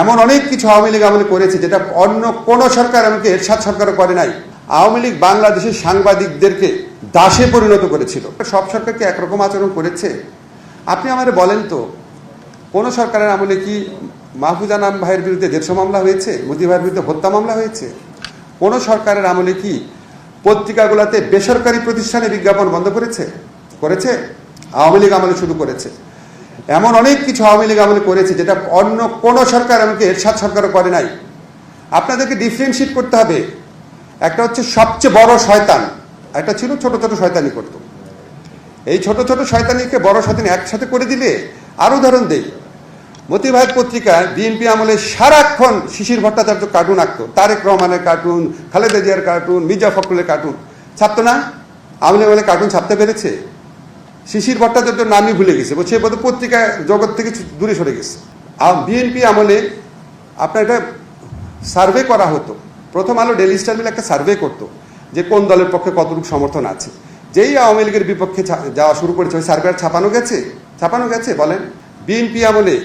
এমন অনেক কিছু আওয়ামী লীগ আমলে করেছে যেটা অন্য কোন সরকার, এমনকি এরশাদ সরকারও করে নাই। আওয়ামী লীগ বাংলাদেশের সাংবাদিকদেরকে দাসে পরিণত করেছিল। সব সরকারকে একরকম আচরণ করেছে? আপনি আমাদের বলেন তো, কোন সরকারের আমলে কি মাহফুজা আনাম ভাইয়ের বিরুদ্ধে 150 মামলা হয়েছে? মোদি ভাইয়ের বিরুদ্ধে হত্যা মামলা হয়েছে? কোন সরকারের আমলে কি পত্রিকাগুলোতে বেসরকারি প্রতিষ্ঠানে বিজ্ঞাপন বন্ধ করেছে? আওয়ামী লীগ আমলে শুরু করেছে। এমন অনেক কিছু আওয়ামী লীগ আমলে করেছে যেটা অন্য কোন সরকার, এমনকি এরশাদ সরকারও করে নাই। আপনাদেরকে ডিফারেন্সিয়েট করতে হবে। একটা হচ্ছে সবচেয়ে বড় শয়তান, একটা ছিল ছোট ছোট শয়তানি করত। এই ছোট ছোট শয়তানিকে বড় শয়তানি একসাথে করে দিলে আর উদাহরণ দেই। মতি ভাইয়ের পত্রিকায় বিএনপি আমলে সারাক্ষণ শিশির ভট্টাচার্য কার্টুন আঁকতো, তারেক রহমানের কার্টুন, খালেদা জিয়ার কার্টুন, মির্জা ফখরুলের কার্টুন ছাপতো না? আওয়ামী লীগ আমলে কার্টুন ছাপতে পেরেছে? শিশির ভট্টাচার্যের নামই ভুলে গেছে, সে বোধহয় পত্রিকা জগৎ থেকে দূরে সরে গেছে। বিএনপি আমলে আপনার একটা সার্ভে করা হতো, প্রথম আলো ডেইলি স্টার মিলে একটা সার্ভে করতো যে কোন দলের পক্ষে কতটুকু সমর্থন আছে। যেই আওয়ামী লীগের বিপক্ষে যাওয়া শুরু করেছে, ওই সার্ভে ছাপানো গেছে বলেন? বিএনপি আমলে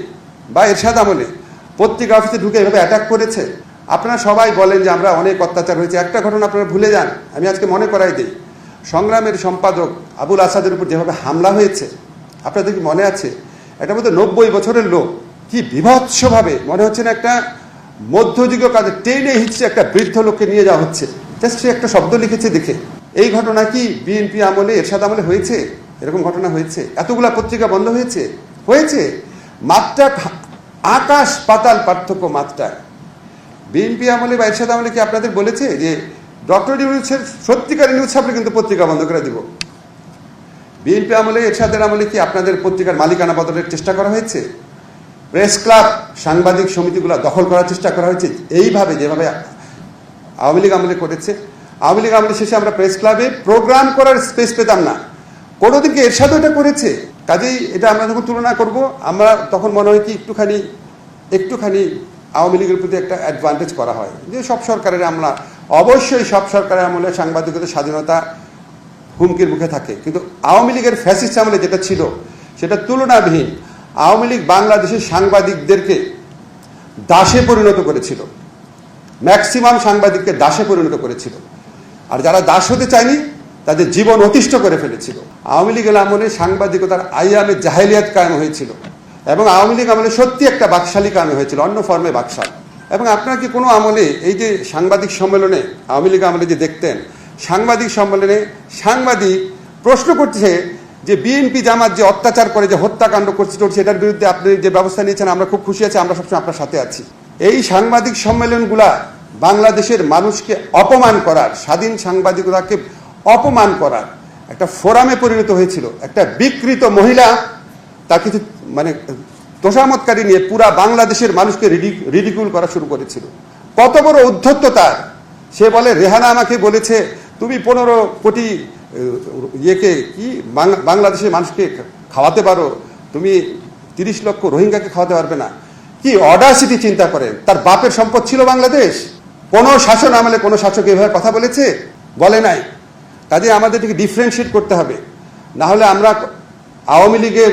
বা এরশাদ আমলে পত্রিকা অফিসে ঢুকে এভাবে অ্যাটাক করেছে? আপনারা সবাই বলেন যে আমরা অনেক অত্যাচার হয়েছে, একটা ঘটনা আপনারা ভুলে যান। আমি আজকে মনে করাই দিই, সংগ্রামের সম্পাদক আবুল আসাদের উপর যেভাবে হামলা হয়েছে, আপনাদের কি মনে আছে? এটা মধ্যে 90 বছরের লোক, কি বিভৎসভাবে, মনে হচ্ছে না একটা মধ্যযুগীয় কাজে টেনে হিচড়ে একটা বৃদ্ধ লোককে নিয়ে যাওয়া হচ্ছে। জাস্ট সে একটা শব্দ লিখেছে দেখে। এই ঘটনা কি বিএনপি আমলে, এরশাদ আমলে হয়েছে? এরকম ঘটনা হয়েছে? এতগুলা পত্রিকা বন্ধ হয়েছে? মাত্রা আকাশ পাতাল পার্থক্য মাত্রায়। বিএনপি আমলে বা এরশাদ আমলে কি আপনাদের বলেছে যে ডক্টর ইউনূসের সত্যিকারের নিউজ ছাপলে কিন্তু পত্রিকা বন্ধ করে দিব? বিএনপি আমলে, এরশাদের আমলে কি আপনাদের পত্রিকার মালিকানা বদলের চেষ্টা করা হয়েছে? প্রেস ক্লাব, সাংবাদিক সমিতিগুলো দখল করার চেষ্টা করা হয়েছে এইভাবে যেভাবে আওয়ামী লীগ আমলে করেছে? আওয়ামী লীগ আমলে শেষে আমরা প্রেস ক্লাবে প্রোগ্রাম করার স্পেস পেতাম না। কোনোদিন কি এরশাদও এটা করেছে? কাজেই এটা আমরা যখন তুলনা করব, আমরা তখন মনে হয় কি একটুখানি আওয়ামী লীগের প্রতি একটা অ্যাডভান্টেজ করা হয় যে সব সরকারের আমলা, অবশ্যই সব সরকারের আমলে সাংবাদিকতার স্বাধীনতা হুমকির মুখে থাকে, কিন্তু আওয়ামী লীগের ফ্যাসিস্ট আমলে যেটা ছিল সেটা তুলনাবিহীন। আওয়ামী লীগ বাংলাদেশের সাংবাদিকদেরকে দাসে পরিণত করেছিল, ম্যাক্সিমাম সাংবাদিককে দাসে পরিণত করেছিল, আর যারা দাস হতে চায়নি তাদের জীবন অতিষ্ঠ করে ফেলেছিল। আওয়ামী লীগের আমলে সাংবাদিকতার আইয়ামে জাহেলিয়াত কায়েম হয়েছিল, এবং আওয়ামী লীগ আমলে সত্যি একটা বাকশালী কায়েম হয়েছিল, অন্য ফর্মে বাকশাল। এবং আপনারা কি কোনো আমলে এই যে সাংবাদিক সম্মেলনে, আওয়ামী লীগ আমলে যে দেখতেন সাংবাদিক সম্মেলনে সাংবাদিক প্রশ্ন করছে যে বিএনপি জামাত যে অত্যাচার করে, যে হত্যাকাণ্ড করছে সেটার বিরুদ্ধে আপনি যে ব্যবস্থা নিয়েছেন, আমরা খুব খুশি আছি, আমরা সবসময় আপনার সাথে আছি। এই সাংবাদিক সম্মেলনগুলা বাংলাদেশের মানুষকে অপমান করার, স্বাধীন সাংবাদিকতাকে অপমান করার একটা ফোরামে পরিণত হয়েছিল। একটা বিকৃত মহিলা তার কিছু তোষামতকারী নিয়ে পুরা বাংলাদেশের মানুষকে রিডিকুল করা শুরু করেছিল। কত বড় উদ্ধত্ত তার! সে বলে, রেহানা আমাকে বলেছে তুমি 15 কোটি ইয়েকে কি বাংলাদেশের মানুষকে খাওয়াতে পারো, তুমি 30 লক্ষ রোহিঙ্গাকে খাওয়াতে পারবে না। কি অডাসিটি চিন্তা করেন! তার বাপের সম্পদ ছিল বাংলাদেশ। কোন শাসন আমলে কোন শাসক এভাবে কথা বলেছে? বলে নাই। কাজে আমাদের থেকে ডিফারেন্সিয়েট করতে হবে, না হলে আমরা আওয়ামী লীগের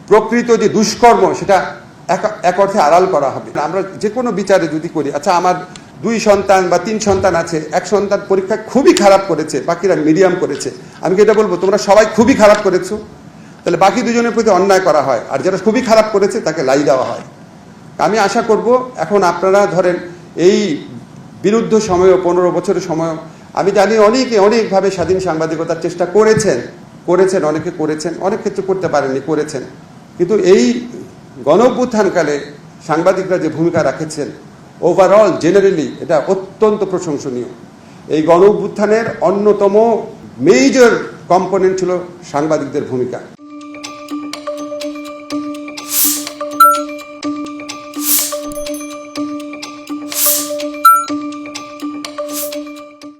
প্রকৃত যে দুষ্কর্ম সেটা এক অর্থে আড়াল করা হবে। আমরা যে কোনো বিচারে যদি করি, আচ্ছা আমার 2 সন্তান বা 3 সন্তান আছে, এক সন্তান পরীক্ষা খুবই খারাপ করেছে, বাকিরা মিডিয়াম করেছে, আমি কি এটা বলবো তোমরা সবাই খুবই খারাপ করেছো? তাহলে বাকি 2 জনের প্রতি অন্যায় করা হয়, আর যারা খুবই খারাপ করেছে তাকে লাই দেওয়া হয়। আমি আশা করব এখন আপনারা ধরেন এই বিরুদ্ধ সময়, 15 বছরের সময়, আমি জানি অনেকে অনেকভাবে স্বাধীন সাংবাদিকতার চেষ্টা করেছেন, অনেকে করেছেন, অনেক ক্ষেত্রে করতে পারেননি, করেছেন। কিন্তু এই গণঅভ্যুত্থানকালে সাংবাদিকরা যে ভূমিকা রাখেছেন, ওভারঅল জেনারেলি এটা অত্যন্ত প্রশংসনীয়। এই গণঅভ্যুত্থানের অন্যতম মেজর কম্পোনেন্ট ছিল সাংবাদিকদের ভূমিকা।